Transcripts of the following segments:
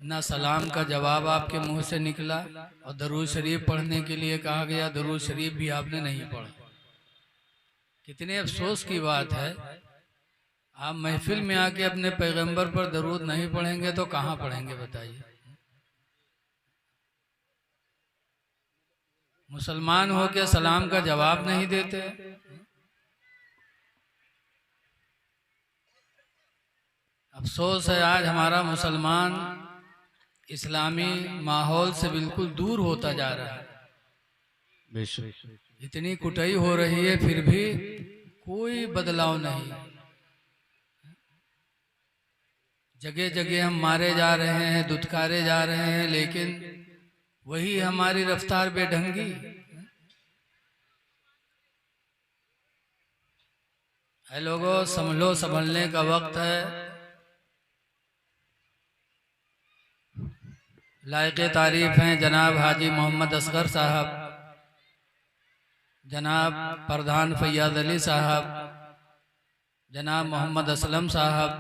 ना सलाम का जवाब आपके मुंह से निकला, और दरूद शरीफ पढ़ने के लिए कहा गया, दरूद शरीफ भी आपने नहीं पढ़ा। कितने अफसोस की बात है, आप महफिल में आके अपने पैगंबर पर दरूद नहीं पढ़ेंगे तो कहाँ पढ़ेंगे बताइए। मुसलमान हो के सलाम का जवाब नहीं देते। अफसोस है आज हमारा मुसलमान इस्लामी माहौल से बिल्कुल दूर होता जा रहा है। इतनी कुटाई हो रही है फिर भी कोई बदलाव नहीं। जगह जगह हम मारे जा रहे हैं, दुत्कारे जा रहे हैं, लेकिन वही हमारी रफ्तार बेढंगी है। लोगों, संभलो, संभलने का वक्त है। लायक तारीफ हैं जनाब हाजी मोहम्मद असगर साहब, जनाब प्रधान फैयाज अली साहब, जनाब मोहम्मद असलम साहब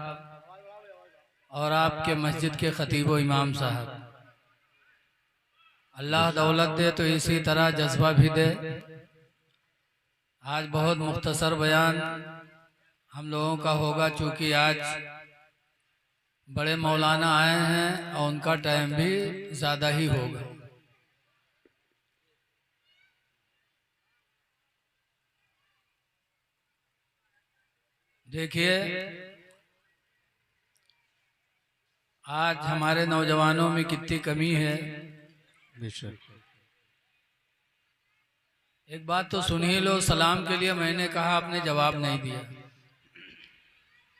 और आपके मस्जिद के खतीब व इमाम साहब। अल्लाह दौलत दे तो इसी तरह जज्बा भी दे। आज बहुत मुख्तसर बयान हम लोगों का होगा, चूँकि आज बड़े मौलाना आए हैं और उनका टाइम भी ज़्यादा ही होगा। देखिए, आज हमारे नौजवानों में कितनी कमी है। एक बात तो सुन ही लो, सलाम के लिए मैंने कहा, आपने जवाब नहीं दिया।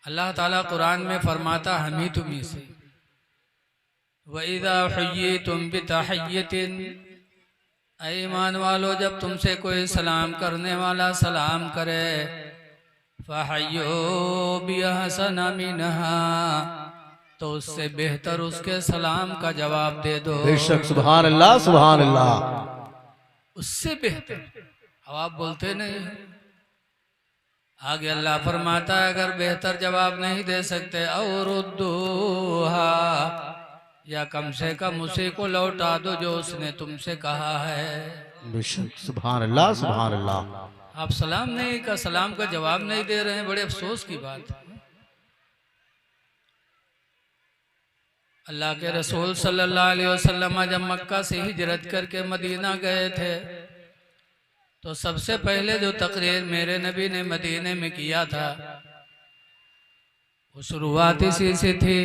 अल्लाह ताला कुरान में फरमाता हम ही तुम्ही से, वइज़ा हुय्यितुम बितहिय्यतिन, ऐ ईमान वालो जब तुमसे कोई सलाम करने वाला सलाम करे, फहय्यो बिअहसन मिनहा, तो उससे बेहतर उसके सलाम का जवाब दे दो। बेशक, सुभान अल्लाह, सुभान अल्लाह। उससे बेहतर। अब आप बोलते नहीं। आगे अल्लाह फरमाता है अगर बेहतर जवाब नहीं दे सकते, और उद्दूहा, या कम से कम उसी को लौटा दो जो उसने तुमसे कहा है। बेशक, सुभान अल्लाह, सुभान अल्लाह। आप सलाम नहीं का सलाम का जवाब नहीं दे रहे हैं, बड़े अफसोस की बात है। अल्लाह के रसूल सल्लल्लाहु अलैहि वसल्लम जब मक्का से हिजरत करके मदीना गए थे, तो सबसे पहले जो तकरीर मेरे नबी ने मदीने में किया था वो शुरुआत इसी से थी।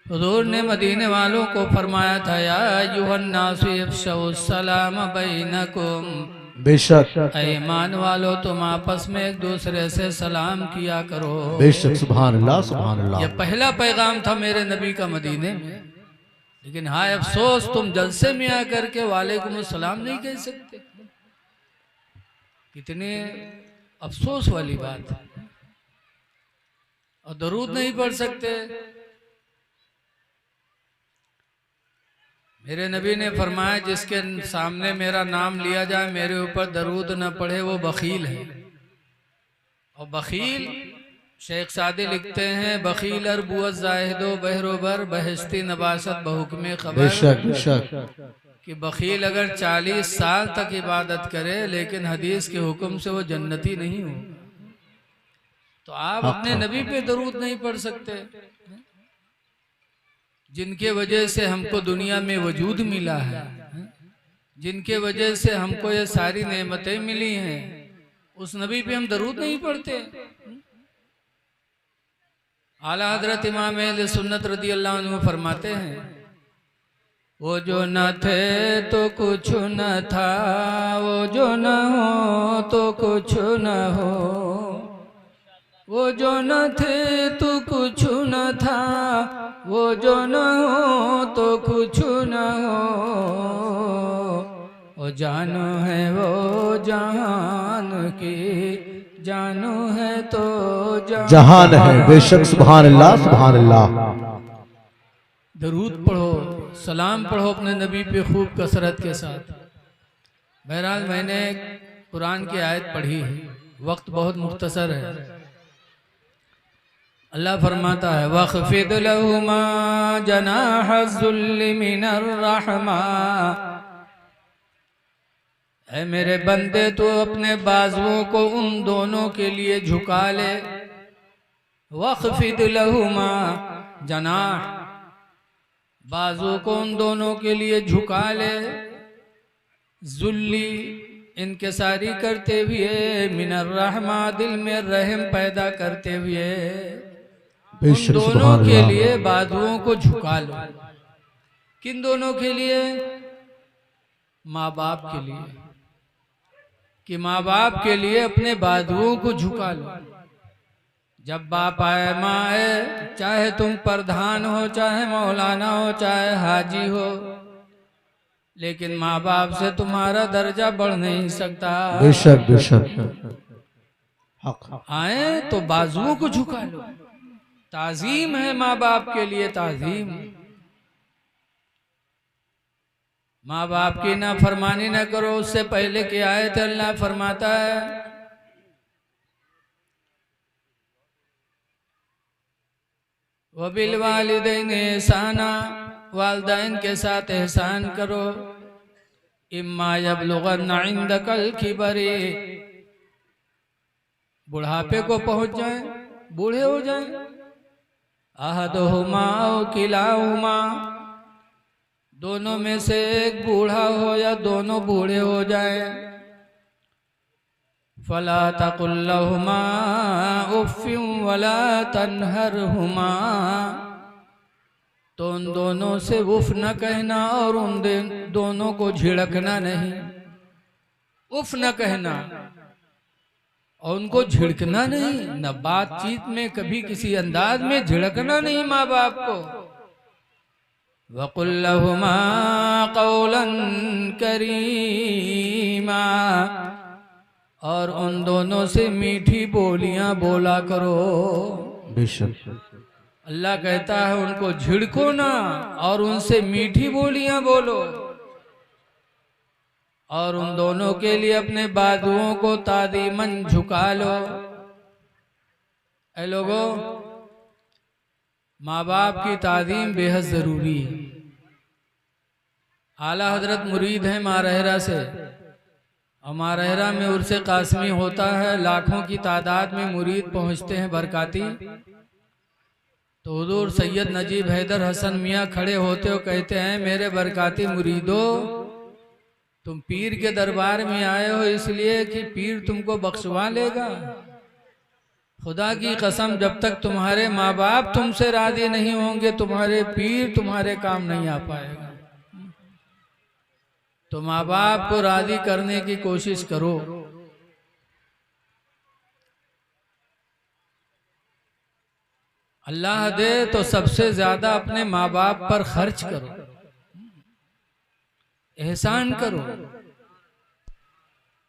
हुजूर ने मदीने वालों को फरमाया था, या अय्युहन्नासु इफ्शउ सलाम बैनकुम, बेशक, ईमान वालों तुम आपस में एक दूसरे से सलाम किया करो। बेशक, सुभान अल्लाह, सुभान अल्लाह। यह पहला पैगाम था मेरे नबी का मदीने में। लेकिन हाय अफसोस, तुम जलसे में आकर के वालेकुम सलाम नहीं कह सकते। कितने अफसोस वाली बात है। और दरूद नहीं पढ़ सकते। मेरे नबी ने फरमाया जिसके सामने मेरा नाम लिया जाए, मेरे ऊपर दरूद न पढ़े, वो बखील है। और बखील, शेख सादी लिखते हैं, बखील अरबुअत जाहिदो बहरोबर बहस्ती नबासत बहुकमे खबर। बेशक, बेशक, कि बखील अगर 40 साल तक इबादत करे लेकिन हदीस के हुक्म से वो जन्नती नहीं हो। तो आप अपने नबी पे दरूद नहीं पढ़ सकते, जिनके वजह से हमको दुनिया में वजूद मिला है, जिनके वजह से हमको ये सारी नेमतें मिली हैं, उस नबी पे हम दरूद नहीं पढ़ते। आला हजरत इमाम अहले सुन्नत रदी अल्लाह अन्हु फरमाते हैं, वो जो न थे तो कुछ न था, वो जो न हो तो कुछ न हो, वो जो न थे तो कुछ न था, वो जो न हो तो कुछ न हो, वो जानो है वो जहान की, जानो है तो जहान है। बेशक, सुभान अल्लाह, सुभान अल्लाह। दरूद पढ़ो, सलाम पढ़ो अपने नबी पे खूब कसरत के साथ। बहरहाल मैंने कुरान की आयत पढ़ी है, वक्त बहुत मुख्तसर है। अल्लाह फरमाता है वख्फिद लहुमा जनाहज़्ज़ुल्लि मिनर रहमा, ऐ मेरे बंदे तो अपने बाजुओं को उन दोनों के लिए झुका ले। वख्फिद लहुमा जनाह, बाजू को उन दोनों के लिए झुका ले, जुल्ली इनकिसारी करते हुए, मिनर रहमा दिल में रहम पैदा करते हुए, उन दोनों के लिए बाजुओं को झुका लो। किन दोनों के लिए? माँ बाप के लिए, कि माँ बाप के लिए अपने बाजुओं को झुका लो। जब बाप आए माँ आए, चाहे तुम प्रधान हो, चाहे मौलाना हो, चाहे हाजी हो, लेकिन माँ बाप से तुम्हारा दर्जा बढ़ नहीं सकता। बेशक बेशक आए तो बाजुओं को झुका लो। ताजीम है माँ बाप के लिए, ताजीम। माँ बाप की ना फरमानी ना करो। उससे पहले की आयत अल्लाह फरमाता है वबिल वालिदैन एहसाना, वालिदैन के साथ एहसान करो। इम्मा यबलुगन्ना इंदकल किबरी, बुढ़ापे को पहुंच जाए, बूढ़े हो जाए, अहदुहुमा औ किलाहुमा, दोनों में से एक बूढ़ा हो या दोनों बूढ़े हो जाए। फला तकुल लहुमा उफ़्फ़िन वला तनहरहुमा, तो उन दोनों से उफ न कहना और उन दोनों को झिड़कना नहीं। उफ न कहना और उनको झिड़कना नहीं, न बातचीत में कभी किसी अंदाज में झिड़कना नहीं माँ बाप को। वक़ुल लहुमा क़ौलन करीमा, और उन दोनों से मीठी बोलियां बोला करो। बेशक अल्लाह कहता है उनको झिड़को ना और उनसे मीठी बोलियां बोलो। और उन दोनों के लिए अपने बाजुओं को तादीमन झुका लो। ऐ लोगों, माँ बाप की तादीम बेहद जरूरी है। आला हजरत मुरीद है मारहरा से, और मारहरा में उर्से कासमी होता है। लाखों की तादाद में मुरीद पहुंचते हैं बरकाती। तो हुजूर सैयद नजीब हैदर हसन मियाँ खड़े होते हो, कहते हैं मेरे बरकाती मुरीदो, तुम पीर के दरबार में आए हो इसलिए कि पीर तुमको बख्शवा लेगा। खुदा की कसम, जब तक तुम्हारे माँ बाप तुमसे राजी नहीं होंगे, तुम्हारे पीर तुम्हारे काम नहीं आ पाएगा। तो माँ बाप को राजी करने की कोशिश करो। अल्लाह दे तो सबसे ज्यादा अपने माँ बाप पर खर्च करो, एहसान करो।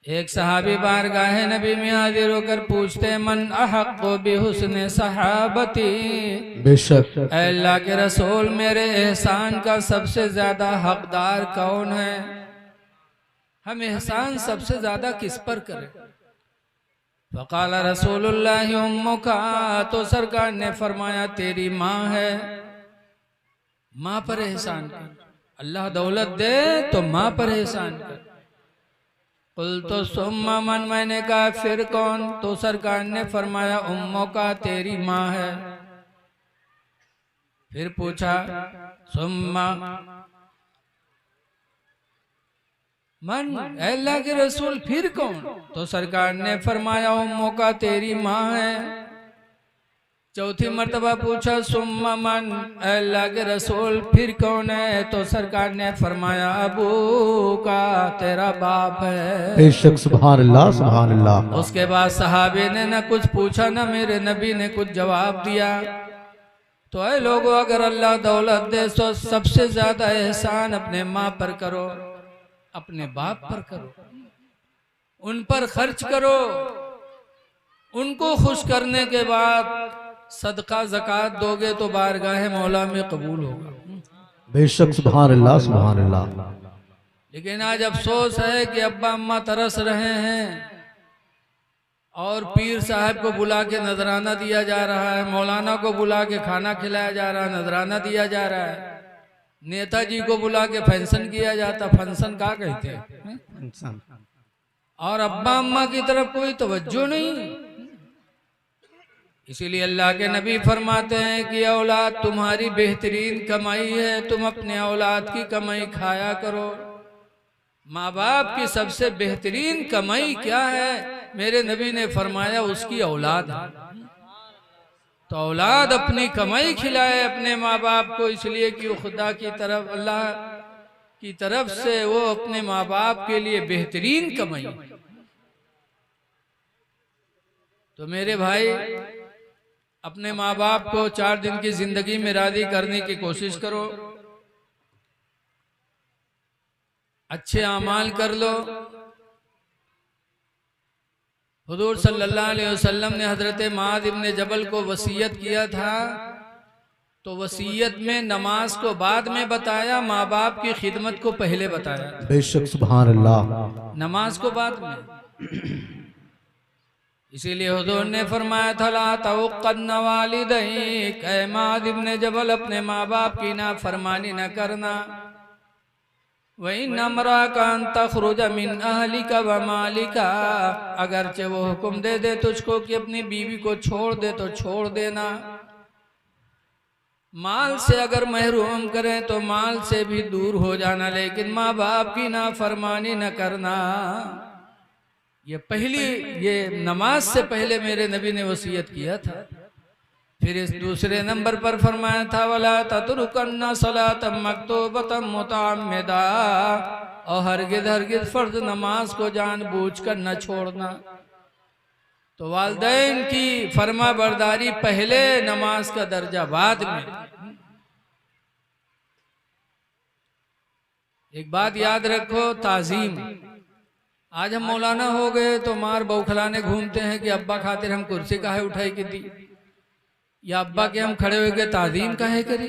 एक सहाबी बारगाहे नबी में हाजिर होकर पूछते मन अहक्कु बिहुस्ने सहाबती, बेशक अल्लाह के रसूल मेरे एहसान का सबसे ज्यादा हकदार कौन है? हम एहसान सबसे ज्यादा किस पर करें? फ़क़ाल रसूलुल्लाह उम्मुका, तो सरकार ने फरमाया तेरी माँ है, माँ पर एहसान कर। अल्लाह दौलत दे तो माँ पर एहसान कर। कुल तो सुम्मा मन, मैंने कहा फिर कौन? तो सरकार ने फरमाया उम्मुका, तेरी माँ है। फिर पूछा सुम्मा मन, अल्लाह के रसूल फिर कौन? तो सरकार ने फरमाया उम्मुका, तेरी माँ है। चौथी मर्तबा पूछा सुम्मा मन, अल्लाह के रसूल फिर कौन है? तो सरकार ने फरमाया अबू का, तेरा बाप है। बेशक सुभान अल्लाह सुभान अल्लाह। उसके बाद सहाबे ने न कुछ पूछा न मेरे नबी ने कुछ जवाब दिया। तो ऐ लोगों, अगर अल्लाह दौलत दे तो सबसे ज्यादा एहसान अपने माँ पर करो, अपने बाप पर करो, उन पर खर्च करो। उनको खुश करने के बाद सदका ज़कात दोगे तो बारगाह मौला में कबूल होगा। बेशक सुभान अल्लाह सुभान अल्लाह। लेकिन आज अफसोस है कि अब्बा अम्मा तरस रहे हैं, और पीर साहब को बुला के नजराना दिया जा रहा है, मौलाना को बुला के खाना खिलाया जा रहा है, नजराना दिया जा रहा है, नेताजी को बुला के फंक्शन किया जाता। फंक्शन क्या कहते हैं? और अब्बा अम्मा की तरफ कोई तवज्जो नहीं। इसीलिए अल्लाह के नबी फरमाते हैं कि औलाद तुम्हारी बेहतरीन कमाई है, तुम अपने औलाद की कमाई खाया करो। माँ बाप की सबसे बेहतरीन कमाई क्या है? मेरे नबी ने फरमाया उसकी औलाद है। तो औलाद अपनी कमाई खिलाए अपने माँ बाप को, इसलिए कि वो खुदा की तरफ, अल्लाह की तरफ से वो अपने माँ बाप के लिए बेहतरीन कमाई। तो मेरे भाई, अपने माँ बाप को 4 दिन की जिंदगी में राजी करने की कोशिश करो, अच्छे अमाल कर लो। हुजूर सल्लल्लाहु अलैहि वसल्लम ने हजरत मुआज़ इब्न जबल को वसीयत किया था, तो वसीयत में नमाज को बाद में बताया, माँ बाप की खिदमत को पहले बताया। बेशक सुभान अल्लाह। नमाज को बाद में। इसीलिए हुजूर ने फरमाया था ला तवक्कन वालिदैक, ऐ मुआज़ इब्न जबल अपने माँ बाप की नाफरमानी न करना। वही नमरा का तखरुज मिन अहलिका व मालिका, अगरचे वो हुक्म दे दे तुझको कि अपनी बीवी को छोड़ दे तो छोड़ देना। माल से अगर महरूम करें तो माल से भी दूर हो जाना, लेकिन माँ बाप की नाफरमानी न करना। ये नमाज से पहले मेरे नबी ने वसीयत किया था। फिर इस दूसरे नंबर पर फरमाया था वला ततरुकन्ना सलातम मक्तूबतम मुतअम्मिदा, और हरगिज़ हरगिज़ फर्ज नमाज को जानबूझकर न छोड़ना। तो वालिदैन की फरमा बरदारी पहले, नमाज का दर्जा बाद में। एक बात याद रखो, ताजीम। आज हम मौलाना हो गए तो मार बौखलाने घूमते हैं कि अब्बा खातिर हम कुर्सी काहे उठाई की दी, या अब्बा के हम खड़े होकर ताजीम काहे करी।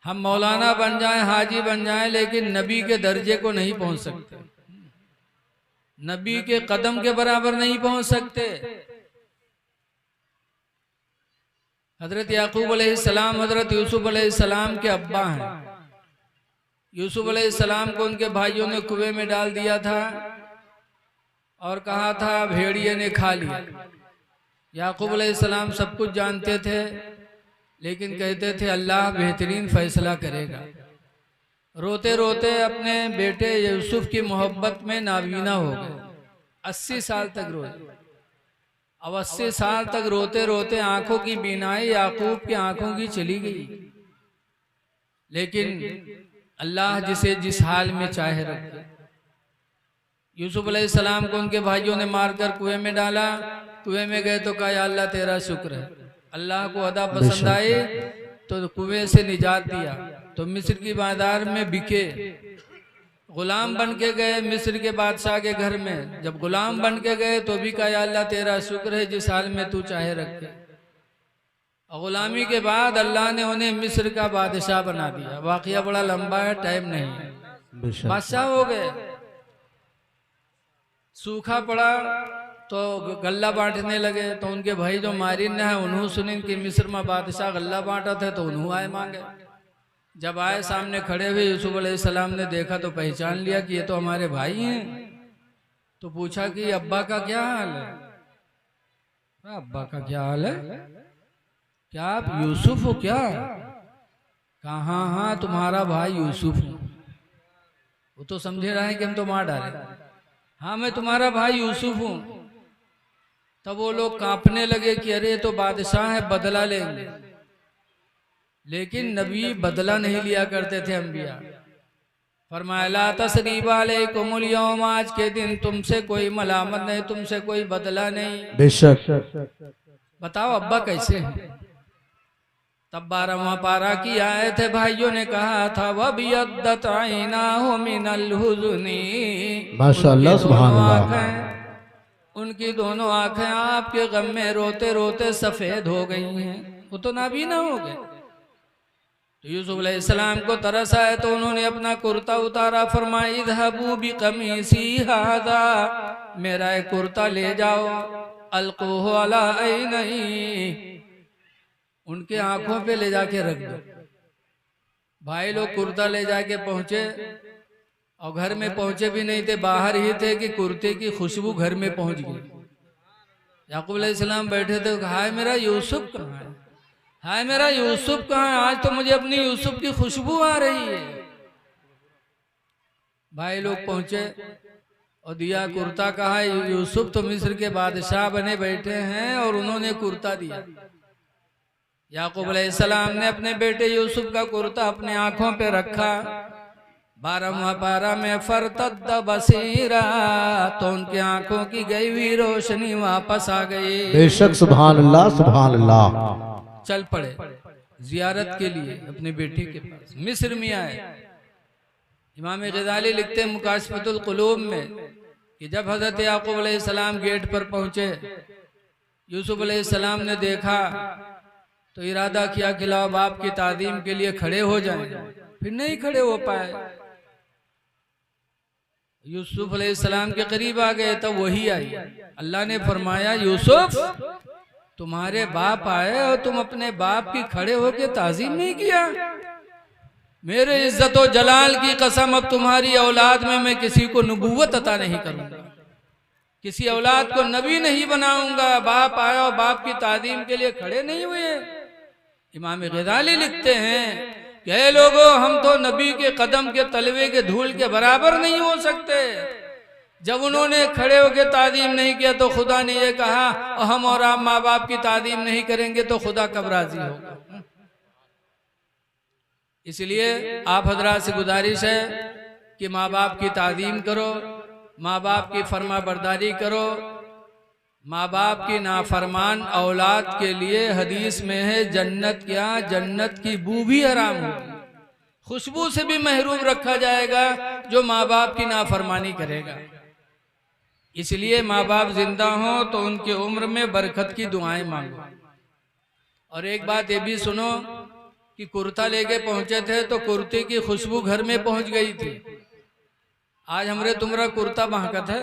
हम मौलाना बन जाएं, हाजी बन जाएं, लेकिन नबी के दर्जे को नहीं पहुंच सकते, नबी के कदम के बराबर नहीं पहुंच सकते। हजरत याकूब अलैहिस्सलाम हजरत यूसुफ अलैहिस्सलाम के अब्बा हैं। यूसुफ अलैहिस्सलाम को उनके भाइयों ने कुएं में डाल दिया था और कहा था भेड़िए ने खा लिया। याकूब अलैहिस्सलाम सब कुछ जानते थे, लेकिन कहते थे अल्लाह बेहतरीन फैसला करेगा। रोते रोते अपने बेटे यूसुफ की मोहब्बत में नाबीना हो गए। 80 साल तक रोए। अब 80 साल तक रोते रोते आंखों की बीनाई याकूब की आंखों की चली गई, लेकिन अल्लाह जिसे जिस हाल में चाहे रखे। यूसुफ अलैहिस्सलाम को उनके भाइयों ने मारकर कुएं में डाला। कुएं में गए तो कहा या अल्लाह तेरा शुक्र है, अल्लाह को अदा पसंद आई तो कुएं से निजात दिया। तो मिस्र की बाजार में बिके, गुलाम बन के गए मिस्र के बादशाह के घर में। जब गुलाम बन के गए तो भी कहा या अल्लाह तेरा शुक्र है जिस हाल में तू चाहे रखे। और गुलामी के बाद अल्लाह ने उन्हें मिस्र का बादशाह बना दिया। वाकया बड़ा लंबा है, टाइम नहीं है, बादशाह हो गए। सूखा पड़ा तो गल्ला बांटने लगे। तो उनके भाई जो मारिन है उन्होंने सुनी कि मिस्र में बादशाह गल्ला बांटा थे, तो उन्होंने आए मांगे। जब आए सामने खड़े हुए यूसुफ अलैहिस्सलाम ने देखा तो पहचान लिया कि ये तो हमारे भाई हैं। तो पूछा कि अब्बा का क्या हाल है? अब्बा का क्या हाल है? क्या आप यूसुफ हो क्या? कहा हाँ हाँ तुम्हारा भाई यूसुफ हूँ। वो तो समझे रहे हैं कि हम तो मार डाले। हाँ मैं तुम्हारा भाई यूसुफ हूँ। तब वो लोग कांपने लगे कि अरे तो बादशाह है, बदला लेंगे। लेकिन नबी बदला नहीं लिया करते थे अंबिया। फरमाया ला तसरीबा अलैकुमुल यौम, आज के दिन तुमसे कोई मलामत नहीं, तुमसे कोई बदला नहीं। बेशक। बताओ अब्बा कैसे हैं? तब 12वां पारा की आयत है। भाइयों ने कहा था वबियद्दत ऐनाहु मिनल हुज़्नी, माशाअल्लाह सुभान अल्लाह। उनकी दोनों आंखें आपके गम में रोते रोते सफेद हो गई हैं, वो तो नाबीना हो गए। तो यूसुफ अलैहिस्सलाम को तरस आया तो उन्होंने अपना कुर्ता उतारा। फरमाया इज़हबू बिक़मीसी हाज़ा, मेरा एक कुर्ता ले जाओ। अलकोहो अला नहीं, उनके आंखों पे ले जाके रख दो। भाई लोग कुर्ता ले जाके पहुंचे और घर में पहुंचे भी नहीं थे, बाहर ही थे कि कुर्ते की खुशबू घर में पहुंच गई। याकूब अलैहिस्सलाम बैठे थे, हाय मेरा यूसुफ कहाँ है, हाय मेरा यूसुफ कहाँ है, आज तो मुझे अपनी यूसुफ की खुशबू आ रही है। भाई लोग पहुंचे और दिया कुर्ता, कहा यूसुफ तो मिस्र के बादशाह बने बैठे हैं और उन्होंने कुर्ता दिया। याकूब अलैहिस्सलाम ने अपने बेटे यूसुफ का कुर्ता अपने आंखों पे रखा। 12वां पारा में फरतद बसीरा, तो उनकी आंखों की गई हुई रोशनी वापस आ गई। बेशक सुभान अल्लाह सुभान अल्लाह। चल पड़े जियारत के लिए अपने बेटे के पास, मिस्र में आए। इमाम गज़ाली लिखते हैं मुकाशफतुल कुलूब में कि जब हजरत याकूब अलैहिस्सलाम गेट पर पहुंचे, यूसुफ अलैहिस्सलाम ने देखा तो इरादा किया कि लाओ बाप की तादीम के लिए खड़े हो जाएं, फिर नहीं खड़े हो पाए। यूसुफ अलैहिस्सलाम के करीब आ गए, तब वही आई। अल्लाह ने फरमाया यूसुफ तुम्हारे बाप आए और तुम अपने बाप की खड़े होके ताजीम नहीं किया। मेरे इज्जत और जलाल की कसम, अब तुम्हारी औलाद में मैं किसी को नबूवत अता नहीं करूंगा, किसी औलाद को नबी नहीं बनाऊंगा। बाप आया और बाप की तादीम के लिए खड़े नहीं हुए। इमाम गज़ाली लिखते हैं कि ऐ लोगों, हम तो नबी के कदम के तलवे के धूल के बराबर नहीं हो सकते। जब उन्होंने खड़े होकर तादीम नहीं किया तो खुदा ने यह कहा हम और आप माँ बाप की तादीम नहीं करेंगे तो खुदा कब राजी होगा। इसलिए आप हजरात से गुजारिश है कि माँ बाप की तादीम करो, माँ बाप की फरमा बरदारी करो। माँ बाप की नाफरमान औलाद के लिए हदीस में है जन्नत क्या, जन्नत की बू भी हराम होगी, खुशबू से भी महरूम रखा जाएगा जो माँ बाप की नाफरमानी करेगा। इसलिए माँ बाप जिंदा हों तो उनकी उम्र में बरकत की दुआएं मांगो। और एक बात ये भी सुनो कि कुर्ता लेके पहुंचे थे तो कुर्ते की खुशबू घर में पहुंच गई थी। आज हमरे तुम्हारा कुर्ता महकत है।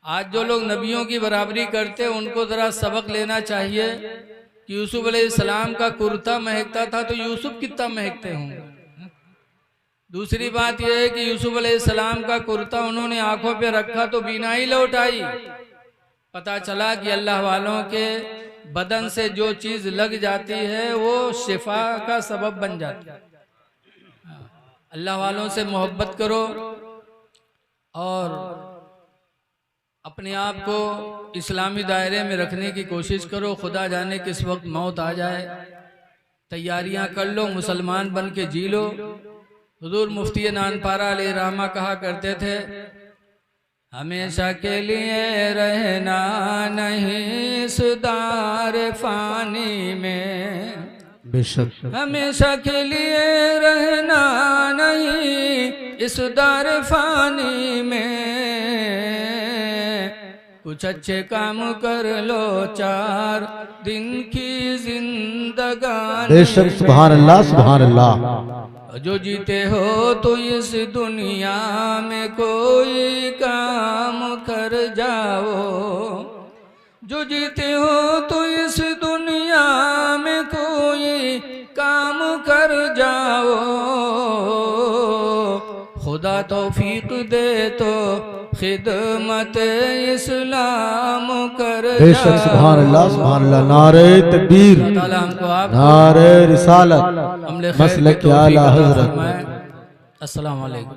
आज जो लोग नबियों की बराबरी करते हैं उनको जरा सबक लेना चाहिए कि यूसुफ अलैहिस्सलाम का कुर्ता महकता था तो यूसुफ कितना महकते होंगे। दूसरी बात यह है कि यूसुफ अलैहिस्सलाम का कुर्ता उन्होंने आंखों पे रखा तो बीनाई लौट आई। पता चला कि अल्लाह वालों के बदन से जो चीज लग जाती है वो शिफा का सबब बन जाती है। अल्लाह वालों से मोहब्बत करो और अपने आप को इस्लामी दायरे में रखने की कोशिश करो। खुदा जाने किस वक्त मौत आ जाए, तैयारियां कर लो, मुसलमान बन के जी लो। हुजूर मुफ्ती नानपारा अलैहि रहमा कहा करते थे हमेशा के लिए रहना नहीं इस दार फानी में, बेशक हमेशा के लिए रहना नहीं इस दार फानी में। कुछ अच्छे काम कर लो 4 दिन की जिंदगानी। बेशक सुभान अल्लाह सुभान अल्लाह। जो जीते हो तो इस दुनिया में कोई काम कर जाओ, जो जीते हो तो इस दुनिया में कोई काम कर जाओ। खुदा तौफीक दे तो खिदमत इस्लाम कर जाओ। बेशक सुभान अल्लाह सुभान अल्लाह। नारे तकबीर, नारे रिसालत, मसलक आला हज़रत। अस्सलाम वालेकुम।